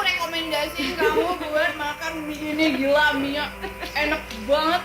aku rekomendasiin kamu buat makan mie ini, gila mie enak banget.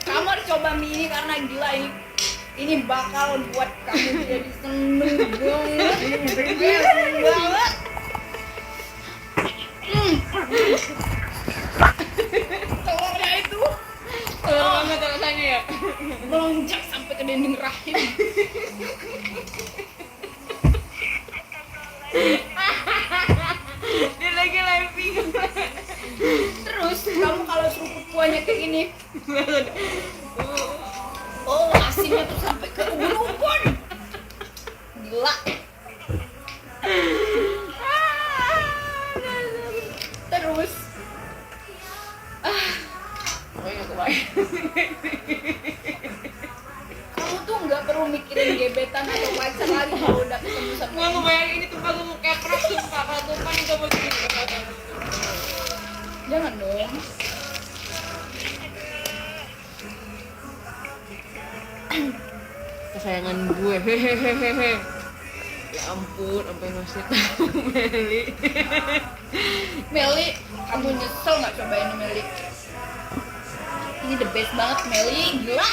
Kamu harus coba mie ini karena gila ini bakal buat kamu jadi seneng banget. Seneng banget. Telurnya itu banget rasanya ya. melonjak sampai ke dinding rahim. Dia lagi living. Terus kamu kalau seruput kuahnya kayak gini, oh asinnya tuh sampai ke ubun-ubun. Gila. Terus kamu tuh nggak perlu mikirin gebetan atau pacar lagi kalau udah ketemu sama Gua ngebayangin ini tumpah gue mau keprok sumpah. Kalau tumpah nih gak mau gitu. jangan dong. Kesayangan gue, hehehehe. Ya ampun, sampai ngasih tahu Meli. Meli, kamu nyesel nggak cobain ini, Meli? Ini the best banget, Meli, gila.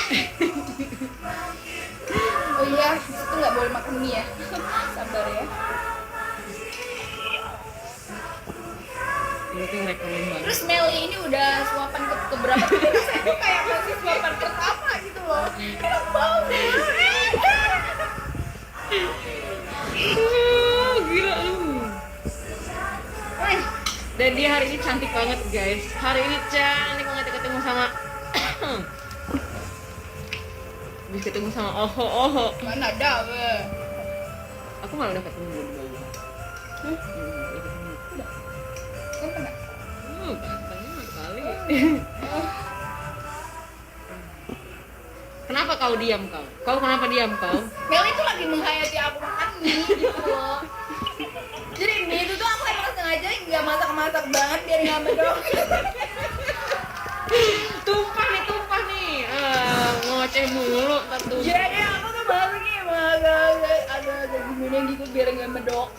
Oh iya, itu nggak boleh makan mie ya. Sabar ya. Ini tuh rekomen banget. Terus Meli ini udah suapan ke berapa kali? Saya tuh kayak masih suapan pertama gitu loh. Enak banget. Gila lu. Dan dia hari ini cantik banget guys. Hari ini cantik banget ketemu sama bisa ketemu sama Oho. Mana ada, be? Aku malah udah ketemu dulu. Kan pernah? Gantengnya kali. Kenapa kau diam kau? Kau kenapa diam kau? Meli tuh lagi menghayati aku makan mie gitu loh. Jadi mie itu tuh aku emang sengaja nggak masak-masak banget biar nggak medok. Tumpah nih. Ngoceh mulu ntar tuh. Jadi aku tuh masaknya emang agak gimana gitu biar nggak medok.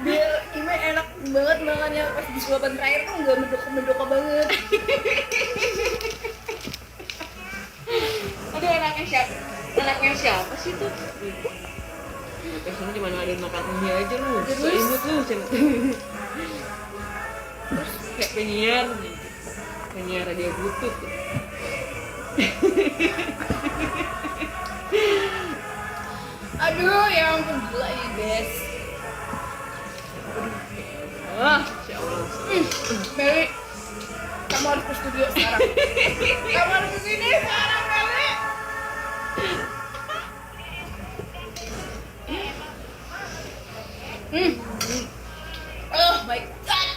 Biar ini enak banget makannya pas di suapan terakhir tuh nggak medok banget. Aduh anaknya siapa sih tuh? Biasanya cuma ada makan mie aja lu. Terus? Imut lu kayak penyiar dia butut. Aduh, ya ampun gila ini guys. Ya Allah. Meli, kamu harus ke studio sekarang. Kamu harus kesini sekarang, Meli. Oh my god.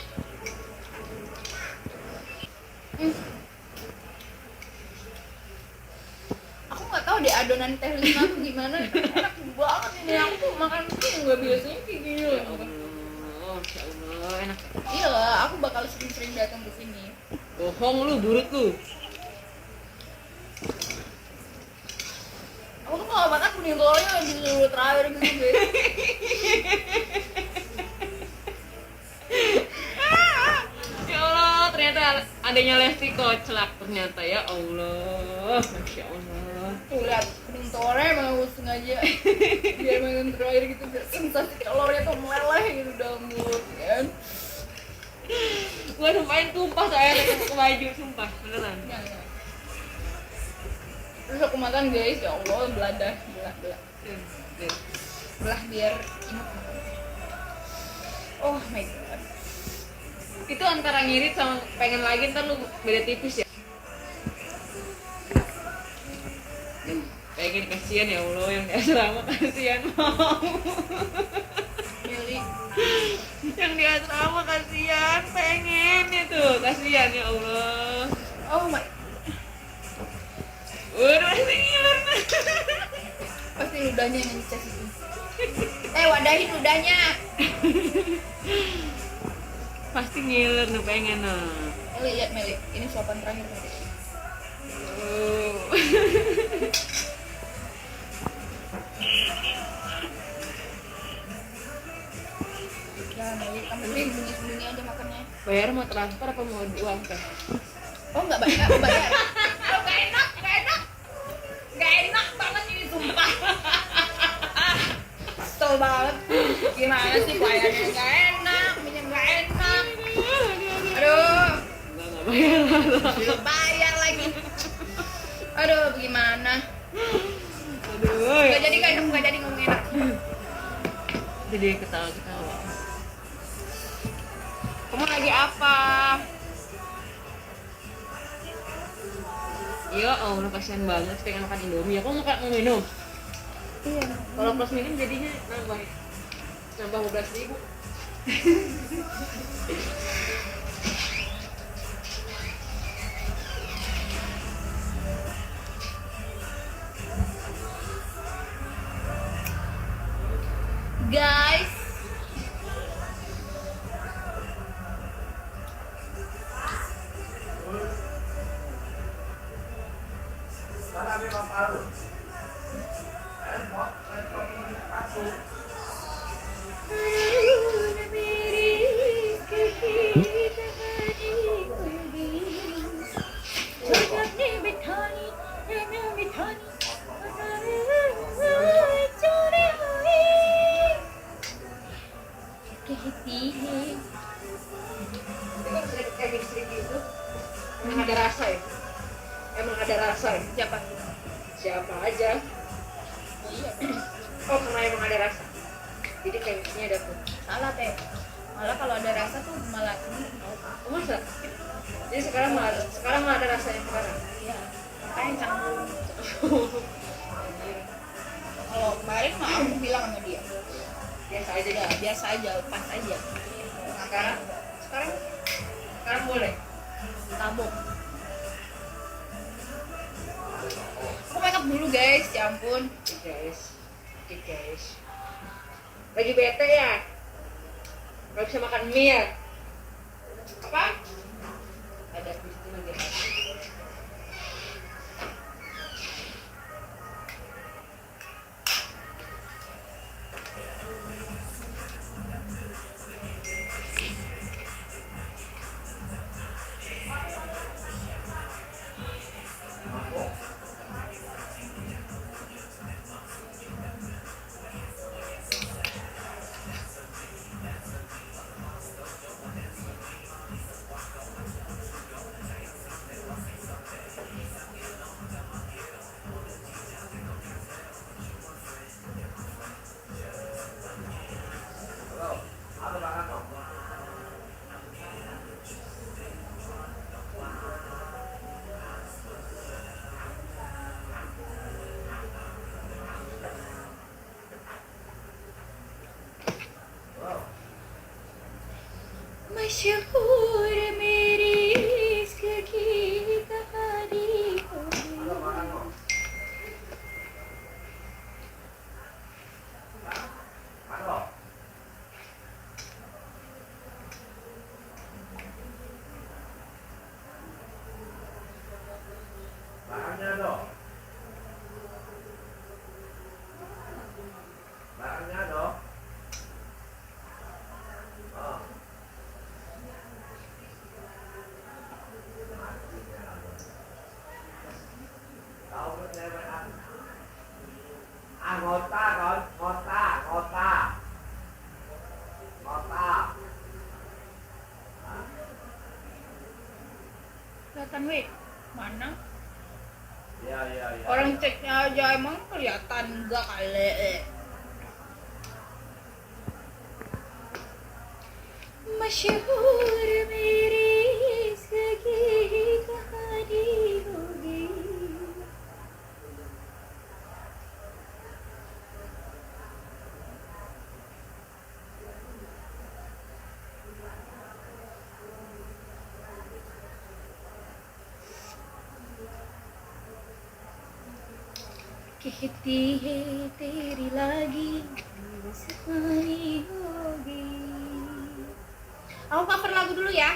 Aku nggak tahu deh adonan teh lima tuh gimana. Enak banget ini. Aku tuh makan tuh nggak biasanya kayak gini loh. Ya Allah, enak. Iya lah, aku bakal sering-sering datang ke sini. Bohong lu, burut lu. Aku tuh kalau makan kuning telurnya dulu terakhir gitu guys. Ya Allah, ternyata adanya Lesti koclak ternyata ya Allah. Masya Allah. Tuh lihat kuning telurnya emang aku sengaja biar makan terakhir gitu biar sensasi telurnya tuh meleleh gitu dalam mulut kan. Gua sumpahin tumpah soalnya ke baju, sumpah beneran. Ya. Terus aku makan guys, ya Allah belah biar imut. Oh my god. Itu antara ngirit sama pengen lagi ntar lu beda tipis ya. Pengen kasihan ya Allah yang di asrama kasihan mau. Meli, Yang di asrama kasihan pengen itu kasihan ya Allah. oh my, Udah masih ngiler. pasti ludahnya yang dicas itu. Wadahin ludahnya. Pasti ngiler nih pengen nah. Meli, lihat Meli, ini suapan terakhir Meli. Jangan Meli, kamu sembunyi-sembunyi aja makannya. Bayar mau transfer apa mau uang teh? Oh nggak bayar, bayar. Oh, nggak enak, nggak enak. Nggak enak banget ini sumpah. Kesel banget. Gimana sih pelayannya nggak enak, minyak nggak enak. Aduh, Enggak bayar. belum bayar lagi. Aduh, gimana? Aduh. Nggak jadi kan, nggak jadi ngomong enak. Jadi ketawa-ketawa. Kamu lagi apa? Ya Allah, kasihan banget pengen makan Indomie. Aku mau minum. Iya. Kalau plus minum jadinya nambah 15.000. Guys, Itu emang ada rasa ya? Emang ada rasa ya? siapa? Siapa aja? Iya. Oh, karena emang ada rasa. Jadi chemistry-nya dapet. Salah teh. Malah kalau ada rasa tuh malah Oh, masa? Jadi sekarang malah ada rasanya sekarang. ya makanya canggung. Kalau kemarin mah aku bilang sama dia, Biasa aja ya ya. biasa aja, pas aja. Sekarang sekarang boleh. Tabok. Aku make up dulu guys, ya ampun. Oke guys. Lagi bete ya? Gak bisa makan mie ya? Apa? Ada di situ lagi. मशहूर मेरी इश्क की कहानी होगी. Barangnya dong. Barangnya dong. Oh. Tahu kan cewek ah. Anggota kan, ngota. Kelihatan weh, mana? Iya. Orang ceknya aja emang kelihatan enggak kali. मशहूर मेरी इश्क की कहानी होगी. कहती है तेरी लागी सफाई होगी. Aku cover lagu dulu ya.